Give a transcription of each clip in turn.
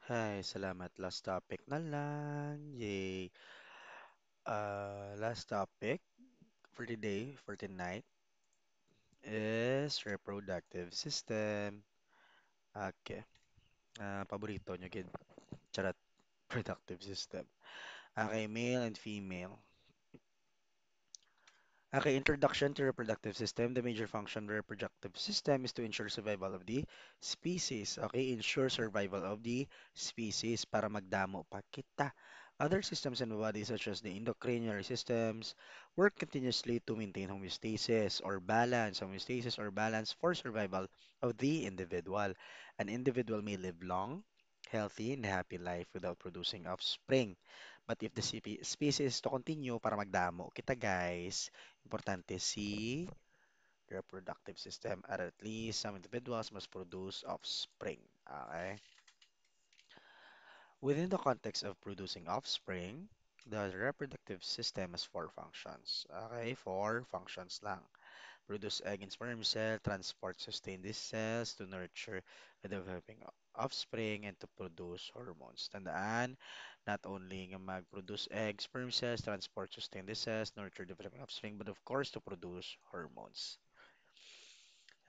Hi, salamat. Last topic na lang. Yay. Last topic for today, for tonight, is reproductive system. Okay. Paborito nyo, gid. Charot. Productive system. Okay, male and female. Okay, introduction to reproductive system. The major function of the reproductive system is to ensure survival of the species. Okay, ensure survival of the species para magdamo pa kita. Other systems in the body, such as the endocrine systems, work continuously to maintain homeostasis or balance for survival of the individual. An individual may live long, healthy, and happy life without producing offspring. But if the species is to continue para magdamo kita guys, importante si reproductive system at least some individuals must produce offspring. Okay? Within the context of producing offspring, the reproductive system has four functions. Okay, four functions lang. Produce egg and sperm cell, transport, sustain these cells to nurture the developing offspring and to produce hormones. Tandaan, not only nga mag-produce egg, sperm cells, transport, sustain these cells, nurture developing offspring, but of course to produce hormones.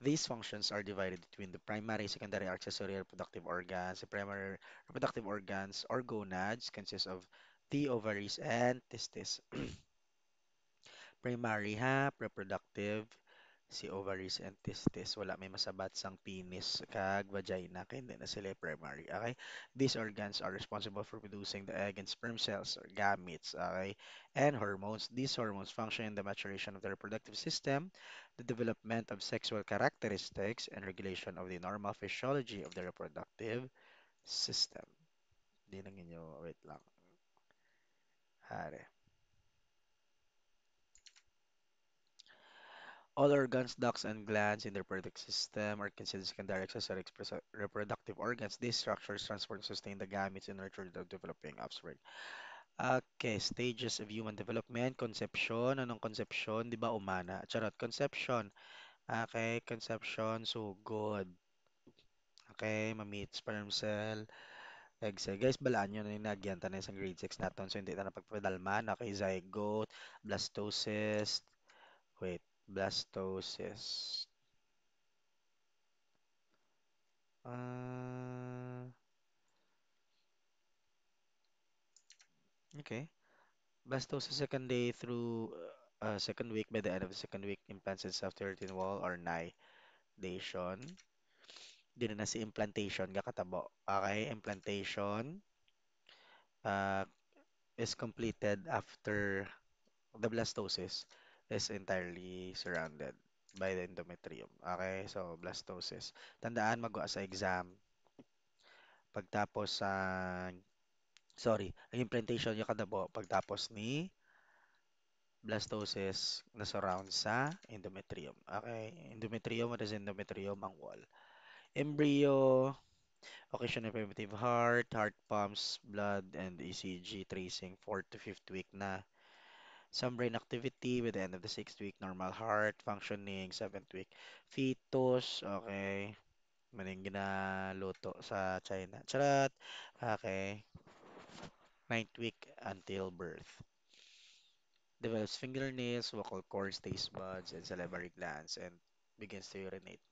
These functions are divided between the primary, secondary, accessory reproductive organs. The primary reproductive organs or gonads consist of the ovaries and testes. Primary ha, reproductive, si ovaries and testes. Wala may masabat sang penis kag vagina kay hindi na sila primary. Okay? These organs are responsible for producing the egg and sperm cells or gametes. Okay? And hormones. These hormones function in the maturation of the reproductive system, the development of sexual characteristics, and regulation of the normal physiology of the reproductive system. Di na ninyo, wait lang. Hare. All organs, ducts, and glands in the reproductive system are considered secondary accessory reproductive organs. These structures transport and sustain the gametes and nurture the developing offspring. Okay, stages of human development. Conception. Anong conception? Di ba umana? Charot, conception. Okay, conception. So, good. Okay, mamit sperm cell, egg cell. Guys, balaan nyo na yung nagyan na sa grade 6 natin. So, hindi na napagpadalman. Okay, zygote, blastocyst. Wait, blastocyst. Uh, okay. Blastocyst second day through second week. By the end of the second week, implants itself to earthen wall or nidation. Dili na si implantation kakatabo. Okay, implantation uh, is completed after the blastocyst is entirely surrounded by the endometrium. Okay, so blastocyst. Tandaan magwa sa exam pagtapos sa sorry, ang implantation yung kadabo pagtapos ni blastocyst na surround sa endometrium. Okay, endometrium, what is endometrium? Ang wall. Embryo, occasional primitive heart pumps, blood, and ECG tracing 4th to 5th week na. Some brain activity with the end of the 6th week, normal heart functioning, 7th week. Fetus, okay. Maning ginaluto sa China. Charot. Okay. 9th week until birth. Develops fingernails, vocal cords, taste buds, and salivary glands, and begins to urinate.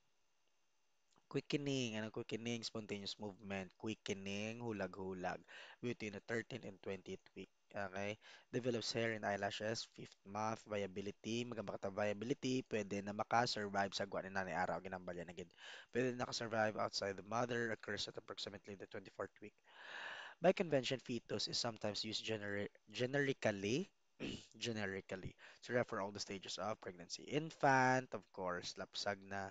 Quickening, ano quickening? Spontaneous movement, quickening, hulag-hulag, between the 13th and 20th week. Okay? Develops hair and eyelashes, 5th month, viability, magambakata viability, pwede na makasurvive sa guwan ni nanay araw, ginambalya na gid. Pwede na makasurvive outside the mother, occurs at approximately the 24th week. By convention, fetus is sometimes used generically to refer all the stages of pregnancy. Infant, of course, lapsag na,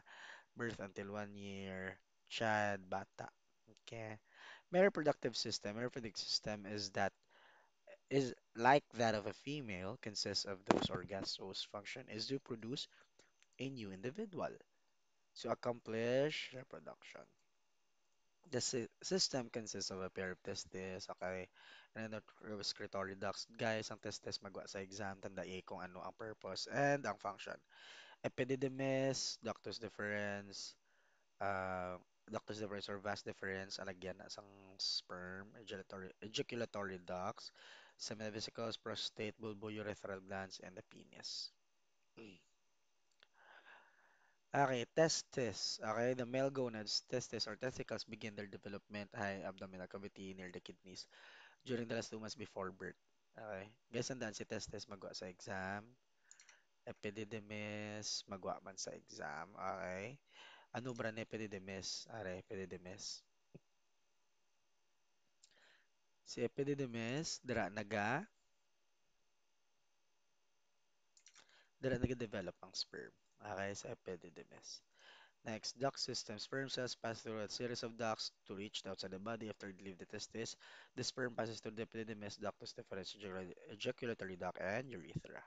birth until 1 year, child, bata. Okay. My reproductive system. My reproductive system is like that of a female, consists of those organs whose function is to produce a new individual to accomplish reproduction. The system consists of a pair of testes, okay, and then the excretory ducts. Guys, ang testes magwa sa exam, tandaan kung ano ang purpose and ang function. Epididymis, ductus deferens, ductus deferens or vas deferens, alagyan na sang sperm, ejaculatory ducts, semivesicles, prostate, bulbourethral glands, and the penis. Okay, testes. Okay, the male gonads, testes or testicles begin their development high abdominal cavity near the kidneys during the last 2 months before birth. Okay. Guys, tandaan si testes magwa sa exam. Epididymis, magwa man sa exam. Okay. Ano ba ni epididymis? Are, epididymis. Si epididymis, dira naga-develop ang sperm. Okay, sa epididymis. Next, duct system. Sperm cells pass through a series of ducts to reach outside the body after they leave the testis. The sperm passes through the epididymis, ductus deferens, ejaculatory duct, and urethra.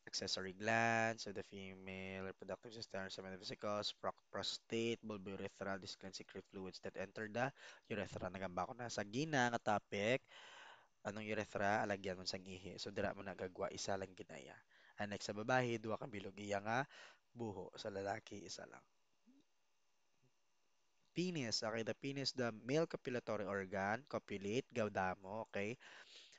Accessory glands of the female reproductive system are semivesicles, prostate, bulbourethra. These glands secrete fluids that enter the urethra. Nagamba ko na sa gina nga topic. Anong urethra? Alagyan mo sa ihi. So, dira mo nagagwa, isa lang ginaya. Ang next sa babae, duwa ka bilog iya nga buho. Sa lalaki, isa lang. Penis, okay, the penis, the male copulatory organ, copulate, gaudamo, okay.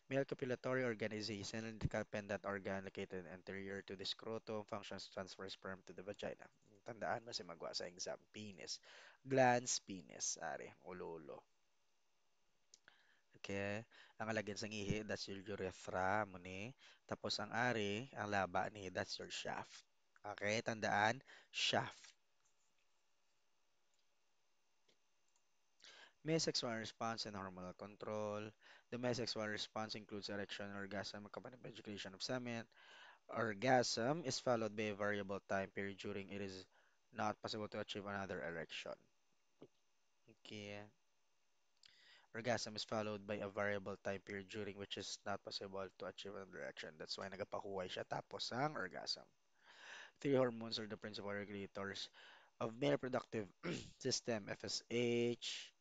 Male copulatory organ is a cylindrical pendant organ located anterior to the scrotum, functions to transfer sperm to the vagina. Tandaan mo si magwa sa exam, penis. Glans, penis, ari, ulo-ulo. Okay, ang alagyan sa ihi, that's your urethra mo ni. Tapos ang ari, ang laba ni, that's your shaft. Okay, tandaan, shaft. May sexual response and hormonal control. The male sexual response includes erection and orgasm accompanied by ejaculation of semen. Orgasm is followed by a variable time period during it is not possible to achieve another erection. Okay. Orgasm is followed by a variable time period during which is not possible to achieve another erection. That's why nagapakuway siya tapos ang orgasm. Three hormones are the principal regulators of male reproductive system. FSH,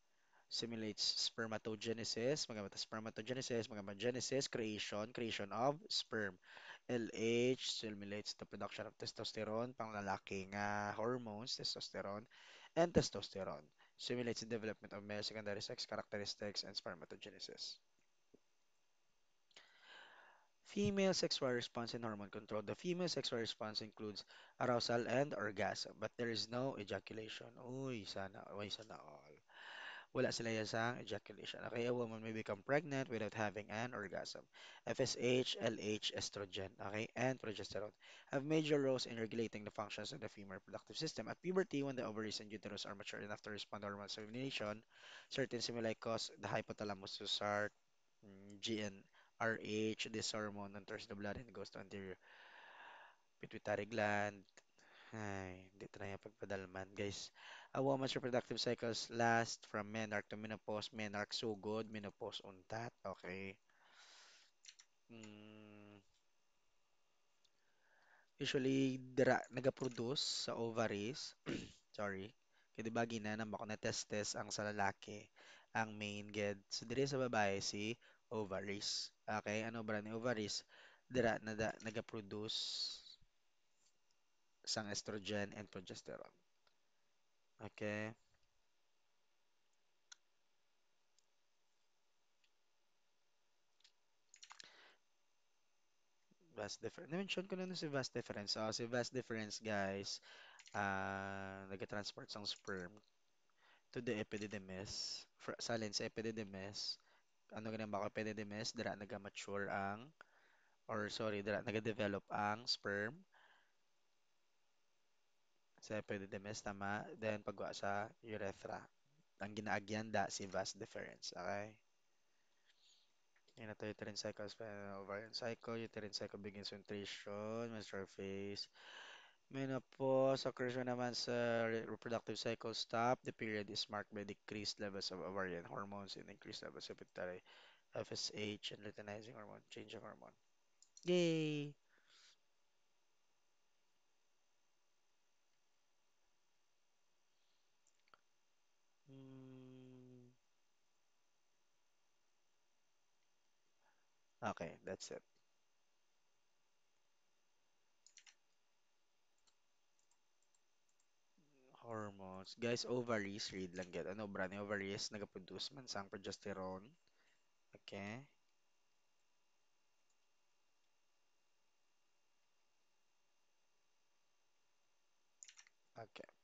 simulates spermatogenesis, mga genesis, creation of sperm. LH simulates the production of testosterone, panglalaki nga hormones, testosterone, and testosterone. Simulates the development of male secondary sex characteristics and spermatogenesis. Female sexual response and hormone control. The female sexual response includes arousal and orgasm, but there is no ejaculation. Uy, sana all. Wala sila yasang ejaculation. Okay, a woman may become pregnant without having an orgasm. FSH, LH, estrogen, okay, and progesterone have major roles in regulating the functions of the female reproductive system. At puberty, when the ovaries and uterus are mature enough to respond to hormone stimulation, certain stimuli cause the hypothalamus to start GnRH. This hormone enters the blood and goes to anterior pituitary gland. Ay, hindi ito na yung pagpadalman, guys. A woman's reproductive cycles last from menarche to menopause. Menarche sugod, menopause untat. Okay. Mm, usually, dira nagaproduce sa ovaries. Sorry. Kaya di ba ginanam ako na testes ang sa lalaki, ang main ged. So, diri sa babae, si ovaries. Okay, ano ba ni ovaries? Dira nagaproduce sang estrogen and progesterone. Okay. Vast difference. Na-mention ko na nun si vast difference. So, si vast difference, guys, nag-transport ng sperm to the epididymis. Salin sa epididymis. Ano ganun ba ako epididymis? Dira naga-mature ang, or sorry, dira naga-develop ang sperm sa epididymis, tama? Then, pagwa sa urethra. Ang ginaagyan da si vast difference. Okay? Yan na to, uterine cycle, ovarian cycle, uterine cycle begins with menstruation, menstrual phase, menopause occurs when a man's reproductive cycle stop. The period is marked by decreased levels of ovarian hormones and increased levels of pituitary FSH and luteinizing hormone, changing hormone. Yay! Mm, okay, that's it. Hormones. Guys, ovaries, read lang get. Ano, obra ni ovaries, nagaproduce man sang progesterone. Okay. Okay.